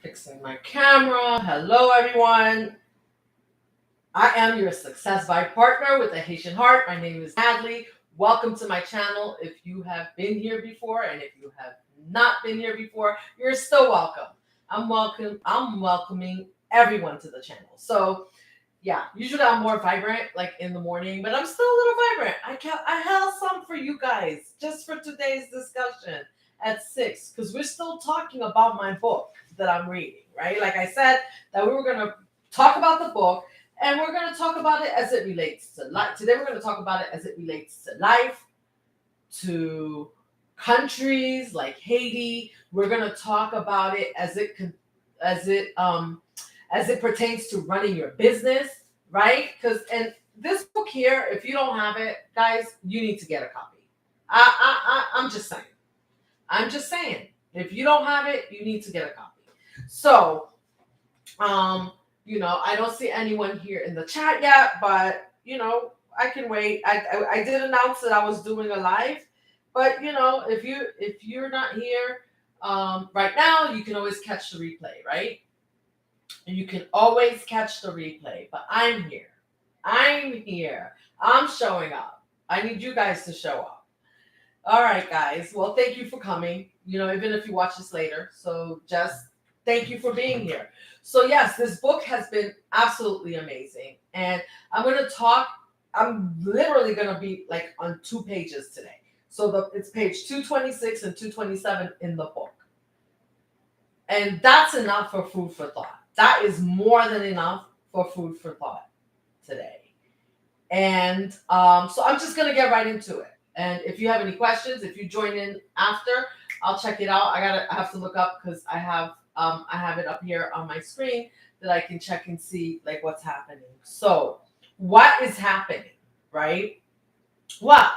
Fixing my camera. Hello, everyone. I am your Success Vibe partner with a Haitian heart. My name is Natalie. Welcome to my channel. If you have been here before and if you have not been here before, you're still welcome. I'm welcoming everyone to the channel. So yeah, usually I'm more vibrant like in the morning, but I'm still a little vibrant. I have some for you guys just for today's discussion at 6 because we're still talking about my book that I'm reading, right? Like I said, that we were going to talk about the book and we're going to talk about it as it relates to life. Today we're going to talk about it as it relates to life, to countries like Haiti. We're going to talk about it as it pertains to running your business, right? And this book here, if you don't have it, guys, you need to get a copy. I'm just saying. I'm just saying. If you don't have it, you need to get a copy. So, I don't see anyone here in the chat yet, but I can wait. I did announce that I was doing a live, but if you're not here right now, you can always catch the replay, right? You can always catch the replay, but I'm here. I'm showing up. I need you guys to show up. All right, guys. Well, thank you for coming, even if you watch this later. So just thank you for being here. So yes, this book has been absolutely amazing. And I'm literally going to be like on 2 pages today. So it's page 226 and 227 in the book. And that's enough for food for thought. That is more than enough for food for thought today. And so I'm just going to get right into it. And if you have any questions, if you join in after, I'll check it out. I have to look up because I have it up here on my screen that I can check and see like what's happening. So what is happening, right? Well,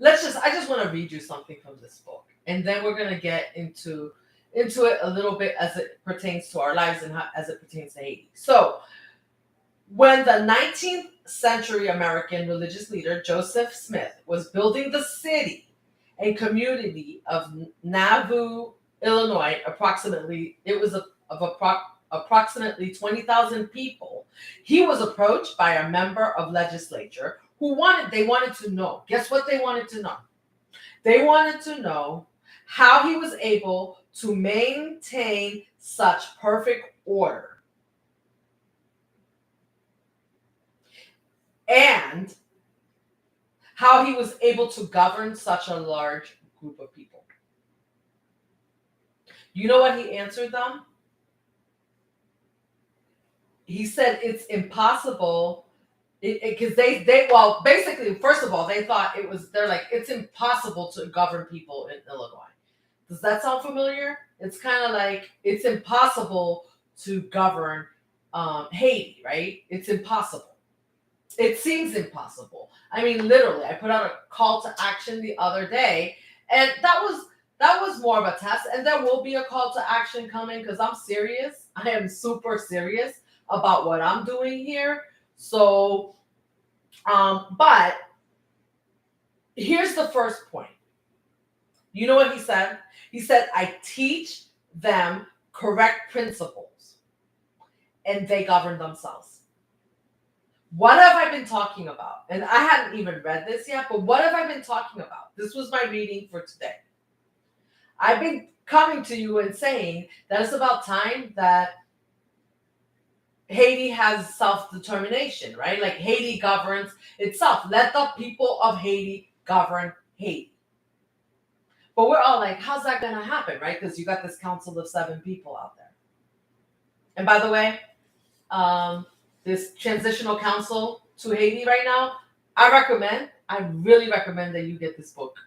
I just want to read you something from this book. And then we're going to get into it a little bit as it pertains to our lives and as it pertains to Haiti. So when the 19th century American religious leader Joseph Smith was building the city and community of Nauvoo, Illinois, approximately 20,000 people, he was approached by a member of legislature who wanted to know. Guess what they wanted to know? They wanted to know how he was able to maintain such perfect order and how he was able to govern such a large group of people. You know what he answered them? He said it's impossible because basically, first of all, they're like, it's impossible to govern people in Illinois. Does that sound familiar? It's kind of like it's impossible to govern Haiti, right? It's impossible. It seems impossible. I mean, literally, I put out a call to action the other day, and that was more of a test. And there will be a call to action coming because I'm serious. I am super serious about what I'm doing here. So, but here's the first point. You know what he said? He said, I teach them correct principles and they govern themselves. What have I been talking about? And I hadn't even read this yet, but what have I been talking about? This was my reading for today. I've been coming to you and saying that it's about time that Haiti has self-determination, right? Like Haiti governs itself. Let the people of Haiti govern Haiti. But we're all like, how's that going to happen, right? Because you got this council of 7 people out there. And by the way, this transitional council to Haiti right now, I really recommend that you get this book.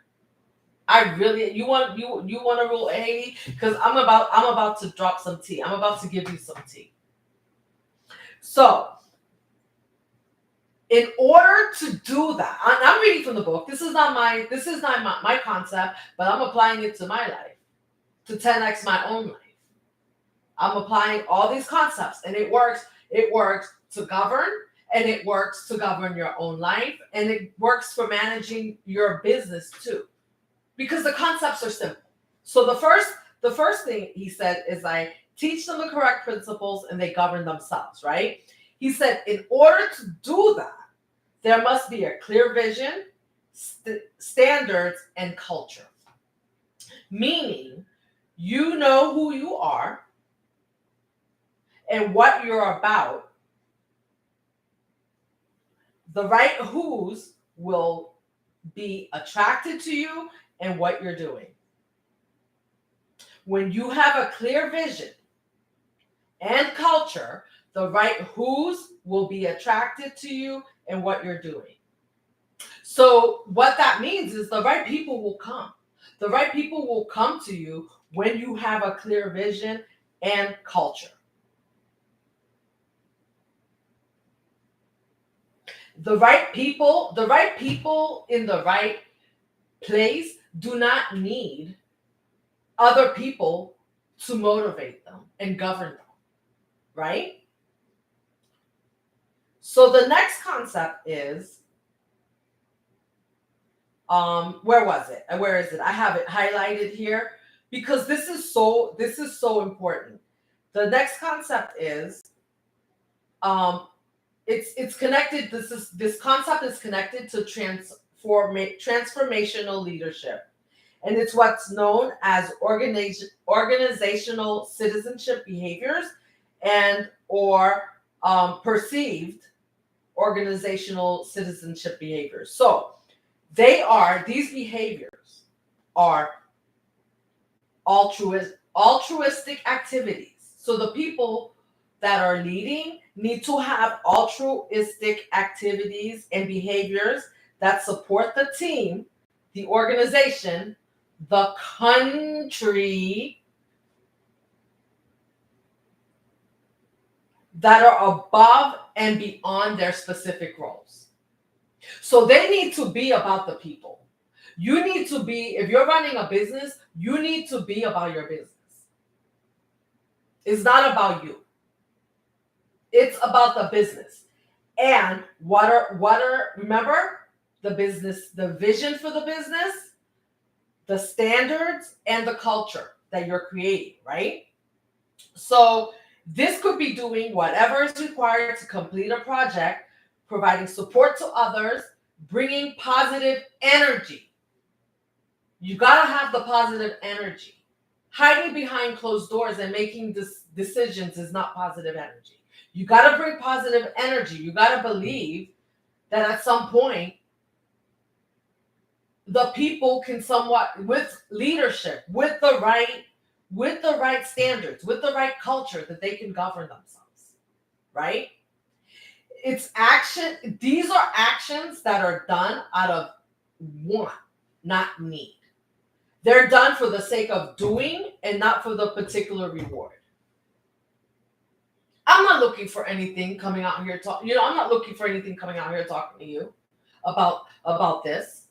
You want to rule Haiti? Because I'm about to drop some tea. I'm about to give you some tea. So, in order to do that, I'm reading from the book. This is not my concept, but I'm applying it to my life, to 10x my own life. I'm applying all these concepts, and it works. It works to govern, and it works to govern your own life, and it works for managing your business too, because the concepts are simple. So the first thing he said is I teach them the correct principles, and they govern themselves, right? He said, in order to do that, there must be a clear vision, standards, and culture. Meaning, you know who you are and what you're about. The right who's will be attracted to you and what you're doing. When you have a clear vision and culture, the right who's will be attracted to you and what you're doing. So what that means is the right people will come. The right people will come to you when you have a clear vision and culture. The right people in the right place do not need other people to motivate them and govern them, right? So the next concept is, where was it? Where is it? I have it highlighted here because this is so important. The next concept is, it's connected. This concept is connected to transformational leadership, and it's what's known as organizational citizenship behaviors and or perceived organizational citizenship behaviors. So these behaviors are altruistic activities. So the people that are leading need to have altruistic activities and behaviors that support the team, the organization, the country, that are above and beyond their specific roles. So they need to be about the people. You need to be, if you're running a business, you need to be about your business. It's not about you. It's about the business. And what are remember the business, the vision for the business, the standards, and the culture that you're creating, right? So this could be doing whatever is required to complete a project, providing support to others, bringing positive energy. You got to have the positive energy. Hiding behind closed doors and making decisions is not positive energy. You got to bring positive energy. You got to believe that at some point, the people can somewhat, with leadership, with the right standards, with the right culture, that they can govern themselves, right? It's action. These are actions that are done out of want, not need. They're done for the sake of doing and not for the particular reward. I'm not looking for anything coming out here talking. I'm not looking for anything coming out here talking to you about this,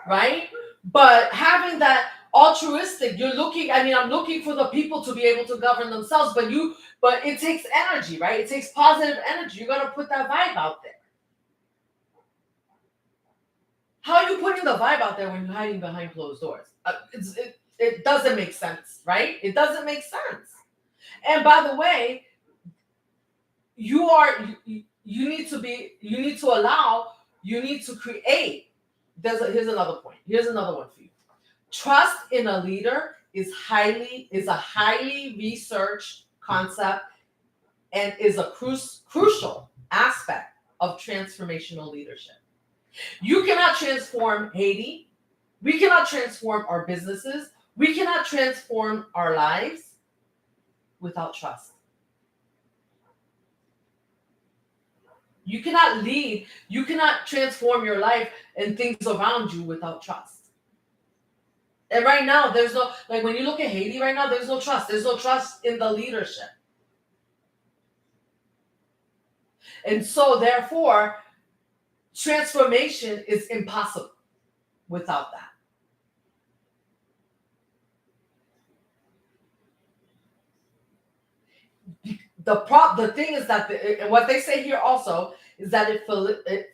right? But having that altruistic, I'm looking for the people to be able to govern themselves, but it takes energy, right? It takes positive energy. You got to put that vibe out there. How are you putting the vibe out there when you're hiding behind closed doors? It doesn't make sense, right? It doesn't make sense. And by the way, you need to create. Here's another point. Here's another one for you. Trust in a leader is a highly researched concept and is a crucial aspect of transformational leadership. You cannot transform Haiti. We cannot transform our businesses. We cannot transform our lives without trust. You cannot lead. You cannot transform your life and things around you without trust. And right now, there's no, like when you look at Haiti right now, there's no trust. There's no trust in the leadership. And so therefore, transformation is impossible without that. The thing is that, and what they say here also, is that it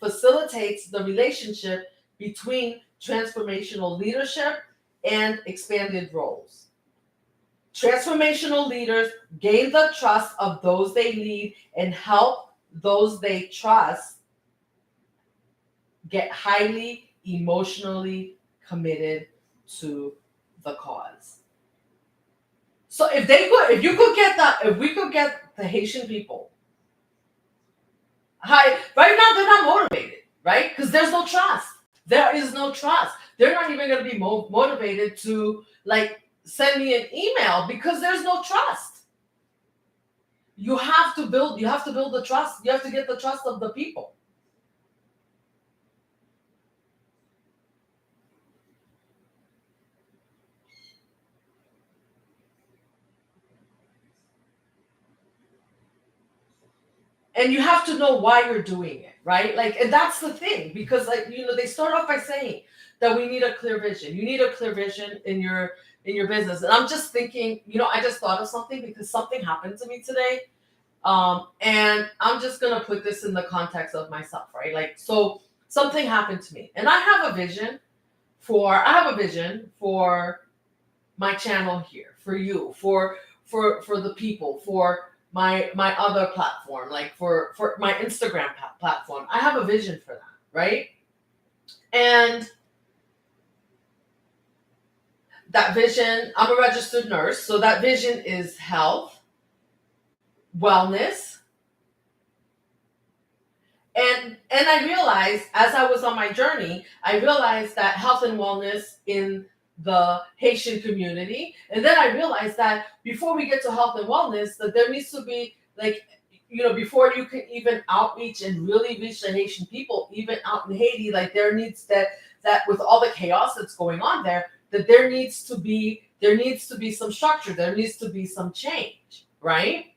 facilitates the relationship between transformational leadership and expanded roles. Transformational leaders gain the trust of those they lead and help those they trust get highly emotionally committed to the cause. So if we could get the Haitian people high right now, they're not motivated, right? Because there's no trust. There is no trust. They're not even going to be motivated to like send me an email because there's no trust. You have to build the trust. You have to get the trust of the people. And you have to know why you're doing it, right? Like, and that's the thing, because like, they start off by saying that we need a clear vision. You need a clear vision in your business. And I'm just thinking, I just thought of something because something happened to me today. And I'm just gonna put this in the context of myself, right? Like, so something happened to me, and I have a vision for my channel here, for you, for the people, for my other platform, like for my Instagram platform. I have a vision for that, right? And that vision, I'm a registered nurse, so that vision is health, wellness, and I realized as I was on my journey, I realized that health and wellness in the Haitian community, and then I realized that before we get to health and wellness, that there needs to be like, before you can even outreach and really reach the Haitian people, even out in Haiti, like there needs that with all the chaos that's going on there, that there needs to be some structure, there needs to be some change, right?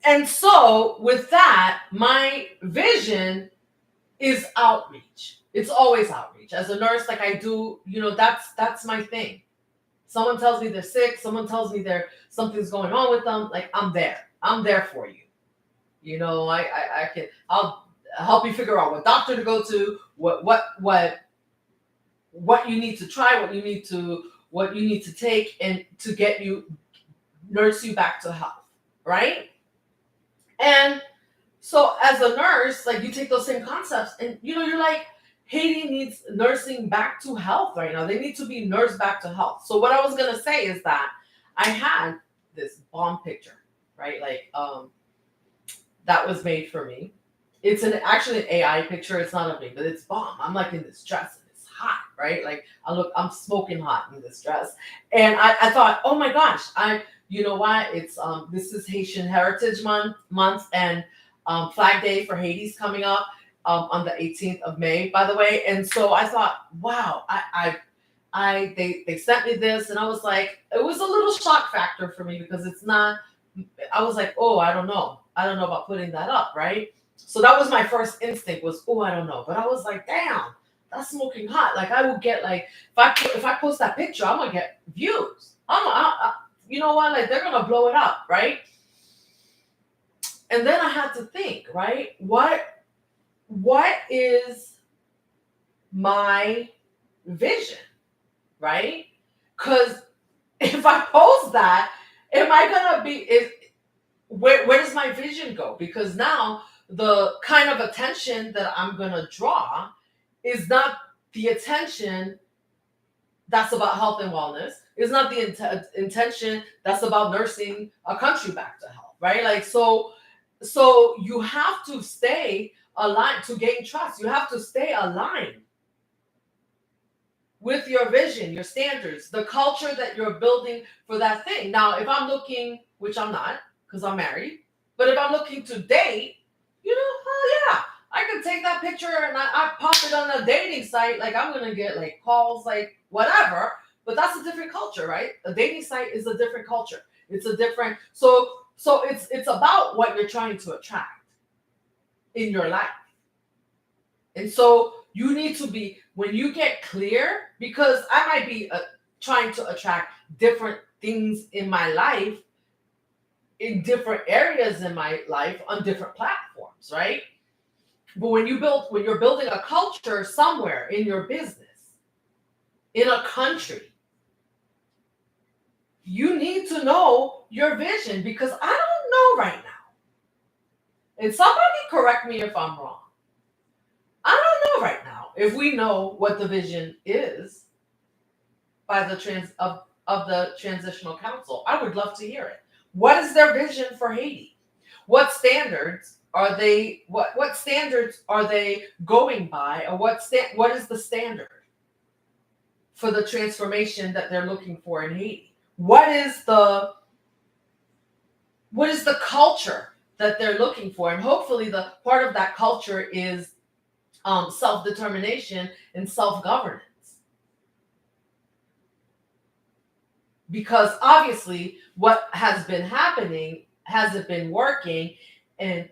And so with that, my vision is outreach. It's always outreach. As a nurse, like I do, that's my thing. Someone tells me they're sick, someone tells me something's going on with them, like I'm there. I'm there for you. I'll help you figure out what doctor to go to, what you need to try, what you need to take and to get you nurse you back to health, right? And so as a nurse, like you take those same concepts and you're like, Haiti needs nursing back to health right now. They need to be nursed back to health. So what I was gonna say is that I had this bomb picture, right? Like that was made for me. It's actually an AI picture. It's not of me, but it's bomb. I'm like in this dress and it's hot, right? Like I'm smoking hot in this dress. And I thought, oh my gosh, you know what? It's this is Haitian Heritage Month and Flag Day for Haiti's coming up on the 18th of May, by the way. And so I thought, wow, they sent me this, and I was like, it was a little shock factor for me because it's not. I was like, oh, I don't know about putting that up, right? So that was my first instinct was, oh, I don't know. But I was like, damn, that's smoking hot. Like I will get like if I post that picture, I'm gonna get views. You know what? Like they're gonna blow it up, right? And then I had to think, right? What is my vision, right? Because if I post that, am I gonna be? Where does my vision go? Because now the kind of attention that I'm gonna draw is not the attention that's about health and wellness. It's not the intention that's about nursing a country back to health, right? Like so you have to stay aligned to gain trust. You have to stay aligned with your vision, your standards, the culture that you're building for that thing. Now, if I'm looking, which I'm not, because I'm married, but if I'm looking to date, oh yeah, I can take that picture and I pop it on a dating site. Like I'm gonna get like calls, like whatever. But that's a different culture, right? A dating site is a different culture. It's a different so it's about what you're trying to attract in your life. And so you need to be, when you get clear, because I might be trying to attract different things in my life, in different areas in my life, on different platforms, right? But when you're building a culture somewhere in your business, in a country, you need to know your vision, because I don't know right now. And somebody correct me if I'm wrong. I don't know right now if we know what the vision is by the of the transitional council. I would love to hear it. What is their vision for Haiti? What standards are they what standards are they going by, or what is the standard for the transformation that they're looking for in Haiti? What is the culture that they're looking for? And hopefully the part of that culture is self-determination and self-governance. Because obviously what has been happening hasn't been working. And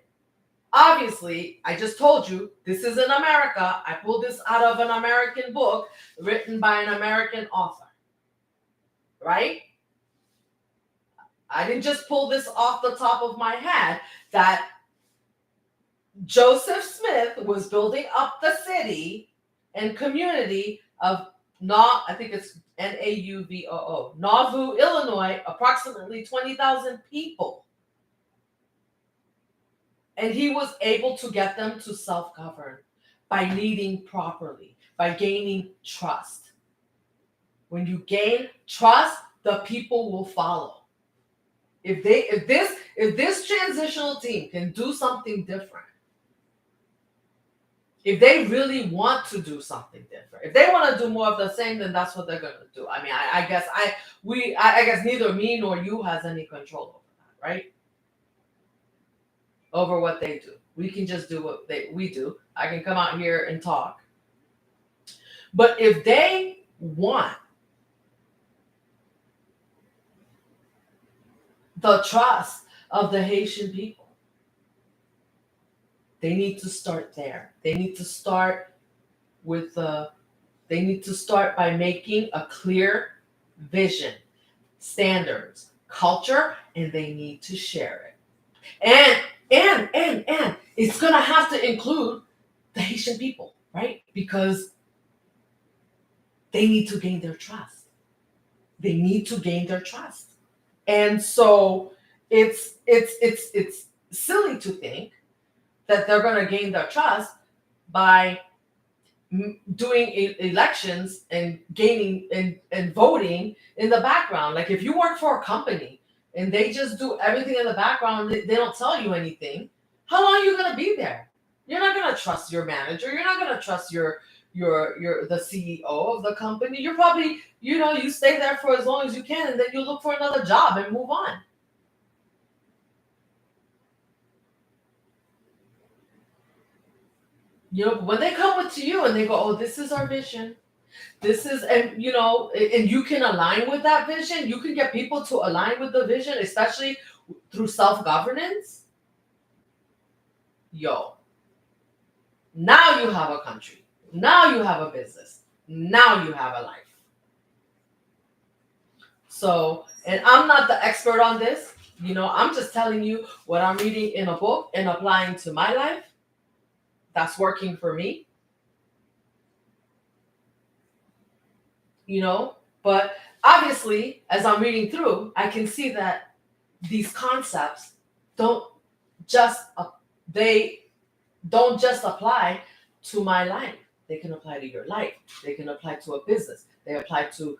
obviously, I just told you, this is in America. I pulled this out of an American book written by an American author, right? I didn't just pull this off the top of my head. That Joseph Smith was building up the city and community of I think it's Nauvoo, Nauvoo, Illinois, approximately 20,000 people. And he was able to get them to self-govern by leading properly, by gaining trust. When you gain trust, the people will follow. If this transitional team can do something different, if they really want to do something different, if they want to do more of the same, then that's what they're going to do. I mean, I guess neither me nor you has any control over that, right? Over what they do. We can just do what we do. I can come out here and talk. But if they want the trust of the Haitian people, they need to start there. They need to start by making a clear vision, standards, culture, and they need to share it. And it's gonna have to include the Haitian people, right? Because they need to gain their trust. They need to gain their trust. And so it's silly to think that they're going to gain their trust by doing elections and gaining and voting in the background. Like if you work for a company and they just do everything in the background, they don't tell you anything, how long are you going to be there? You're not going to trust your manager. You're not going to trust the CEO of the company. You're probably, you stay there for as long as you can, and then you look for another job and move on. When they come to you and they go, oh, this is our vision. This is, and you can align with that vision. You can get people to align with the vision, especially through self-governance. Now you have a country. Now you have a business. Now you have a life. So, and I'm not the expert on this. I'm just telling you what I'm reading in a book and applying to my life. That's working for me. But obviously, as I'm reading through, I can see that these concepts don't just apply to my life. They can apply to your life. They can apply to a business. They apply to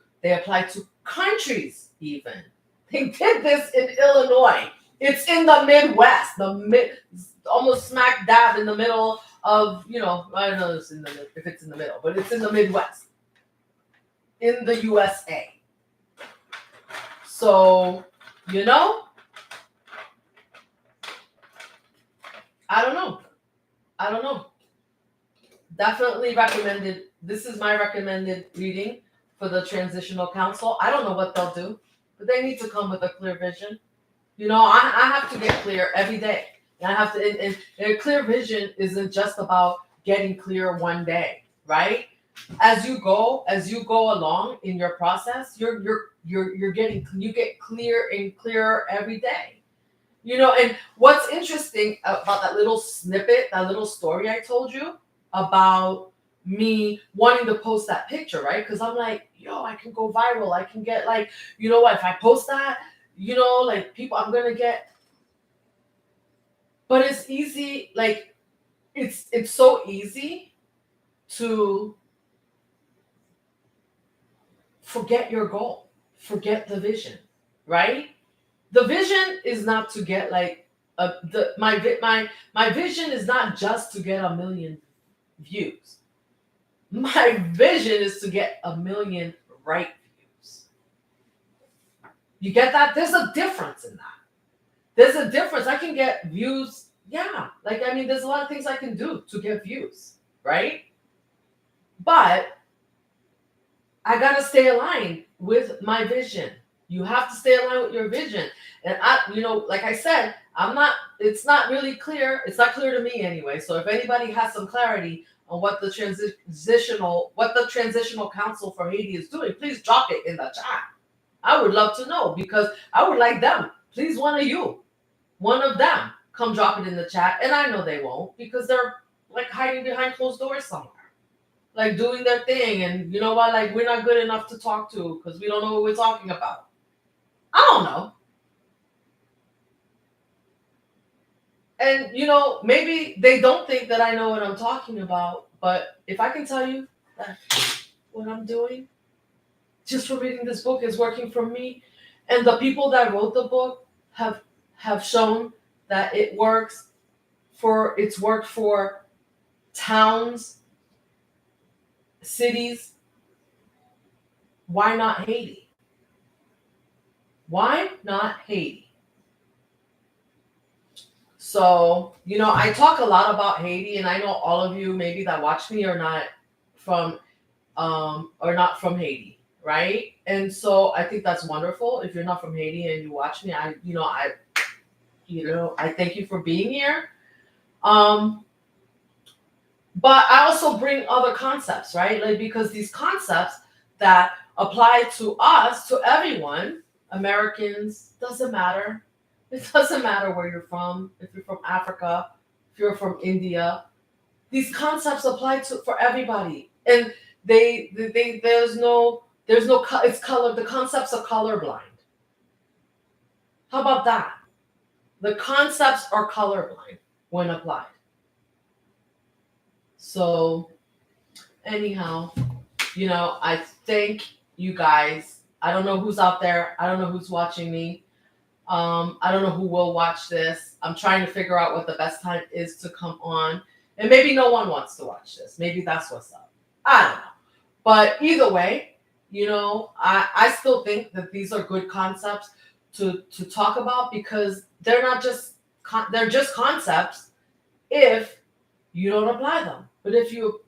countries even. They did this in Illinois. It's in the Midwest, almost smack dab in the middle of, I don't know if it's in the middle, but it's in the Midwest, in the USA. So, I don't know. Definitely recommended. This is my recommended reading for the Transitional Council. I don't know what they'll do, but they need to come with a clear vision. I have to get clear every day. And I have to, and a clear vision isn't just about getting clear one day, right? As you go along in your process, you get clear and clearer every day. And what's interesting about that little snippet, that little story I told you about me wanting to post that picture, right? Because I'm like, yo, I can go viral. I can get like, you know what? If I post that, like people, I'm gonna get. But it's easy, like it's so easy to forget your goal, forget the vision, right? The vision is not to get like my vision is not just to get 1 million views. My vision is to get 1 million right views. You get that? There's a difference in that. There's a difference. I can get views. Yeah. Like, I mean, there's a lot of things I can do to get views, right? But I got to stay aligned with my vision. You have to stay aligned with your vision. And like I said, it's not really clear. It's not clear to me anyway. So if anybody has some clarity on what the transitional council for Haiti is doing, please drop it in the chat. I would love to know, because I would like them. Please, one of them, come drop it in the chat. And I know they won't, because they're like hiding behind closed doors somewhere, like doing their thing. And you know what? Like, we're not good enough to talk to because we don't know what we're talking about. I don't know. And maybe they don't think that I know what I'm talking about. But if I can tell you that what I'm doing just for reading this book is working for me, and the people that wrote the book have shown that it's worked for towns, cities. Why not Haiti? Why not Haiti? So, I talk a lot about Haiti, and I know all of you maybe that watch me are not from Haiti, right? And so I think that's wonderful. If you're not from Haiti and you watch me, I thank you for being here. But I also bring other concepts, right? Like, because these concepts that apply to us, to everyone, Americans, doesn't matter. It doesn't matter where you're from. If you're from Africa, if you're from India, these concepts apply for everybody. And it's color. The concepts are colorblind. How about that? The concepts are colorblind when applied. So, anyhow, I thank you guys. I don't know who's out there. I don't know who's watching me. I don't know who will watch this. I'm trying to figure out what the best time is to come on. And maybe no one wants to watch this. Maybe that's what's up. I don't know. But either way, I still think that these are good concepts to talk about, because they're not just they're just concepts if you don't apply them. But if you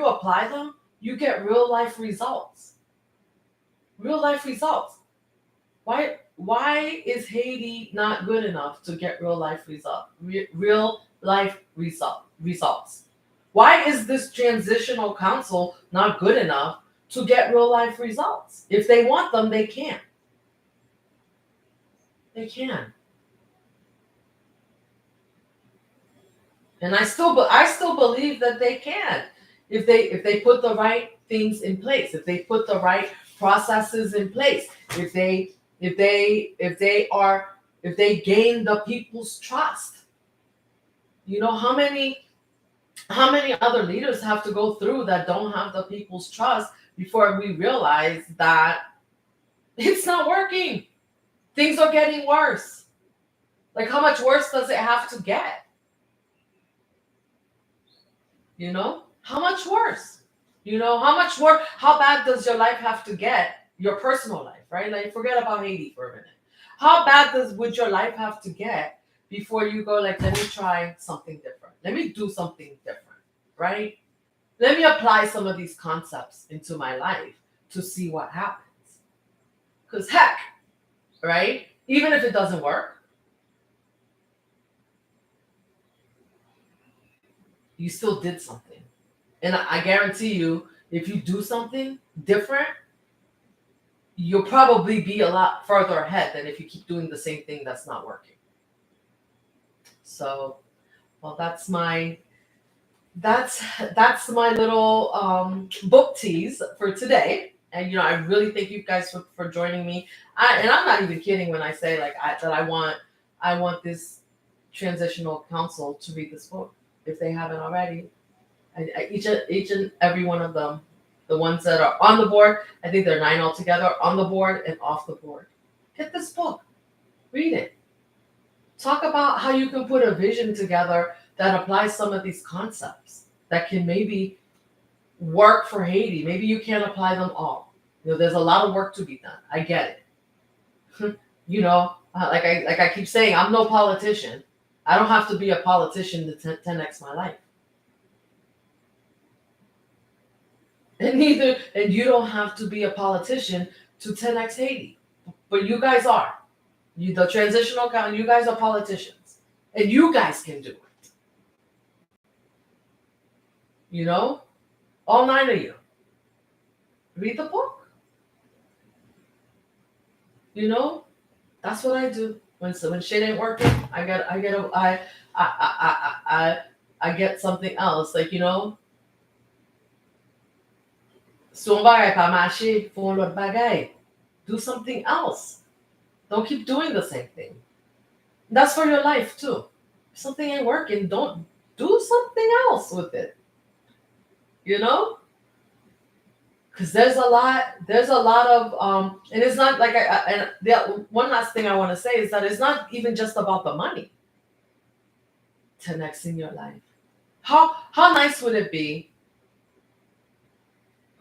apply them, you get real life results. Real life results. Why is Haiti not good enough to get real life results? Why is this transitional council not good enough to get real life results? If they want them, they can. They can. And I still believe that they can, if they put the right things in place, if they put the right processes in place, if they gain the people's trust. How many other leaders have to go through that don't have the people's trust before we realize that it's not working? Things are getting worse. Like, how much worse does it have to get? How much worse? How bad does your life have to get? Your personal life, right? Like, forget about Haiti for a minute. How bad would your life have to get before you go, like, let me try something different. Let me do something different, right? Let me apply some of these concepts into my life to see what happens. Because heck, right? Even if it doesn't work, you still did something. And I guarantee you, if you do something different, you'll probably be a lot further ahead than if you keep doing the same thing that's not working. So, well, that's my that's that's my little book tease for today. And I really thank you guys for joining me. And I'm not even kidding when I say like that I want this transitional council to read this book if they haven't already. Each and every one of them, the ones that are on the board, I think there are 9 altogether, on the board and off the board. Get this book, read it. Talk about how you can put a vision together that applies some of these concepts that can maybe work for Haiti. Maybe you can't apply them all. There's a lot of work to be done. I get it. Like I keep saying, I'm no politician. I don't have to be a politician to 10x my life. And you don't have to be a politician to 10x Haiti. But you guys are. The transitional count, you guys are politicians. And you guys can do it. All 9 of you. Read the book. That's what I do. When shit ain't working, I get something else. Like, son bagay pa marcher, fon l'autre bagay. Do something else. Don't keep doing the same thing. That's for your life too. If something ain't working, don't do something else with it. Because there's a lot of and it's not like and the one last thing I want to say is that it's not even just about the money. 10x in your life. How nice would it be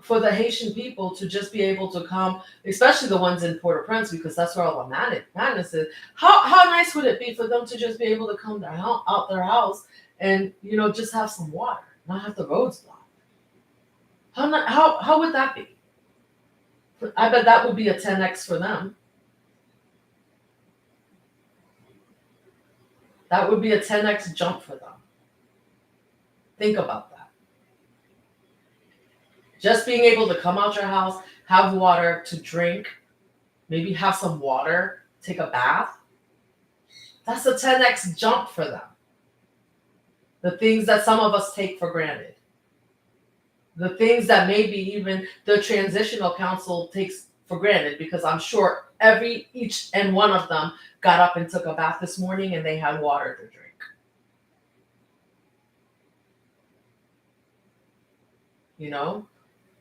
for the Haitian people to just be able to come, especially the ones in Port-au-Prince, because that's where all the madness is. How nice would it be for them to just be able to come out their house and just have some water, not have the roads blocked? How would that be? I bet that would be a 10x for them. That would be a 10x jump for them. Think about that. Just being able to come out your house, have water to drink, maybe have some water, take a bath. That's a 10x jump for them. The things that some of us take for granted. The things that maybe even the transitional council takes for granted, because I'm sure each and one of them got up and took a bath this morning and they had water to drink.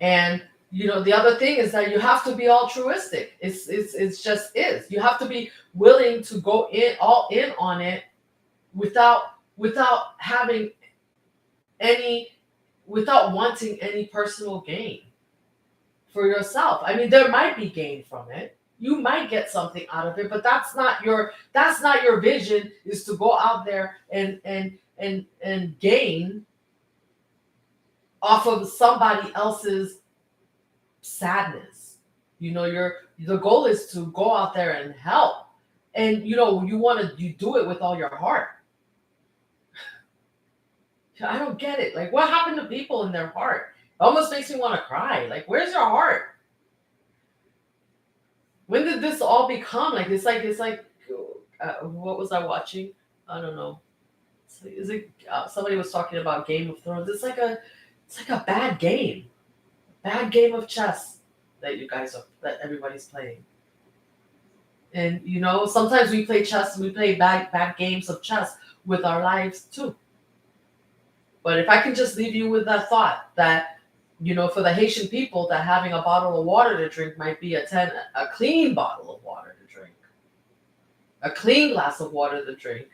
And the other thing is that you have to be altruistic. It's just is. You have to be willing to go all in on it without having without wanting any personal gain for yourself. I mean, there might be gain from it. You might get something out of it, but that's not your vision, is to go out there and gain off of somebody else's sadness. The goal is to go out there and help. And you do it with all your heart. I don't get it. Like, what happened to people in their heart? It almost makes me want to cry. Like, where's your heart? When did this all become like? It's like what was I watching? I don't know. Is it somebody was talking about Game of Thrones? It's like a bad game of chess that everybody's playing. And sometimes we play chess and we play bad games of chess with our lives too. But if I can just leave you with that thought that, for the Haitian people, that having a bottle of water to drink might be a clean bottle of water to drink, a clean glass of water to drink,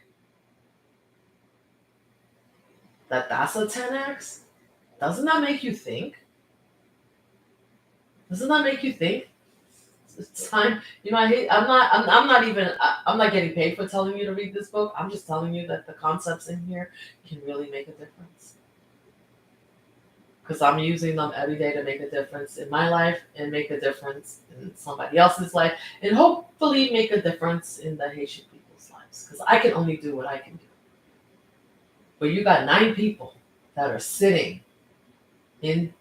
that's a 10x. Doesn't that make you think? Doesn't that make you think? It's time. I'm not getting paid for telling you to read this book. I'm just telling you that the concepts in here can really make a difference. Because I'm using them every day to make a difference in my life and make a difference in somebody else's life, and hopefully make a difference in the Haitian people's lives. Because I can only do what I can do. But you got 9 people that are sitting in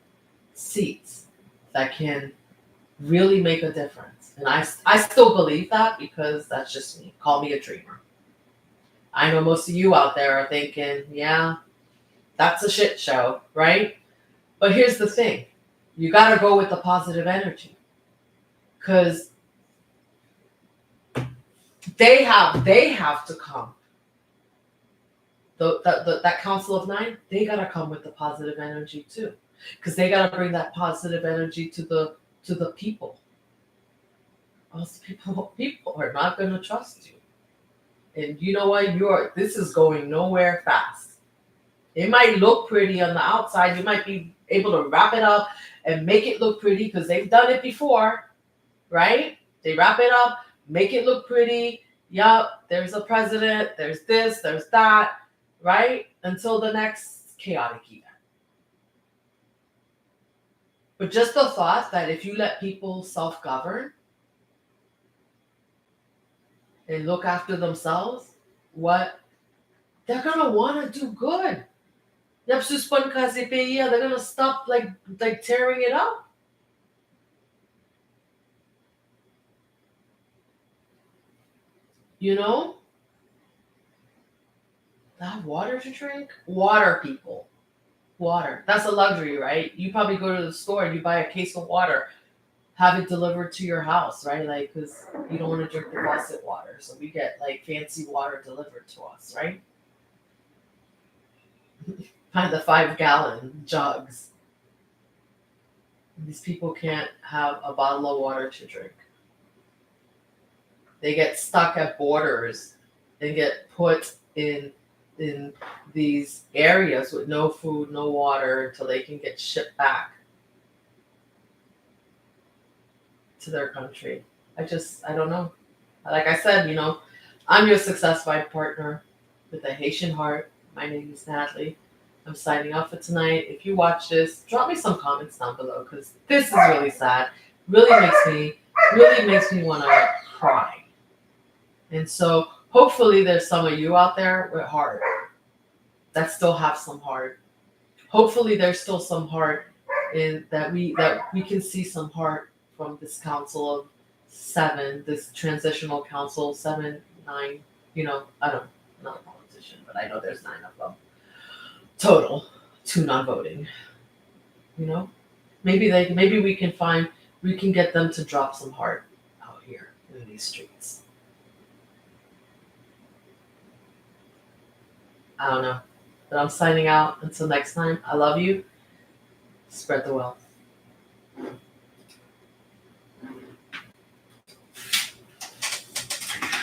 seats that can really make a difference. And I still believe that, because that's just me. Call me a dreamer. I know most of you out there are thinking, yeah, that's a shit show, right? But here's the thing. You got to go with the positive energy, because they have to come. That council of 9, they got to come with the positive energy too, because they got to bring that positive energy to the people. Most people are not going to trust you. And you know what? This is going nowhere fast. It might look pretty on the outside. You might be able to wrap it up and make it look pretty because they've done it before, right? They wrap it up, make it look pretty. Yup, there's a president, there's this, there's that, right? Until the next chaotic event. But just the thought that if you let people self-govern and look after themselves, what they're gonna want to do good. They're gonna stop like tearing it up. You know, that water to drink, water, people, water. That's a luxury, right? You probably go to the store and you buy a case of water, have it delivered to your house, right? Like, because you don't want to drink the faucet water, so we get like fancy water delivered to us, right? Find the 5-gallon jugs. These people can't have a bottle of water to drink. They get stuck at borders and get put in these areas with no food, no water until they can get shipped back to their country. I don't know. Like I said, I'm your Success Vibe partner with a Haitian heart. My name is Natalie. I'm signing off for tonight. If you watch this, drop me some comments down below, because this is really sad. Really makes me want to cry. And so hopefully there's some of you out there with heart that still have some heart. Hopefully there's still some heart in that we can see some heart from this council of 7, this transitional council 7, 9. I'm not a politician, but I know there's 9 of them total, 2 non-voting. Maybe we can get them to drop some heart out here in these streets. I don't know. But I'm signing out. Until next time, I love you. Spread the wealth.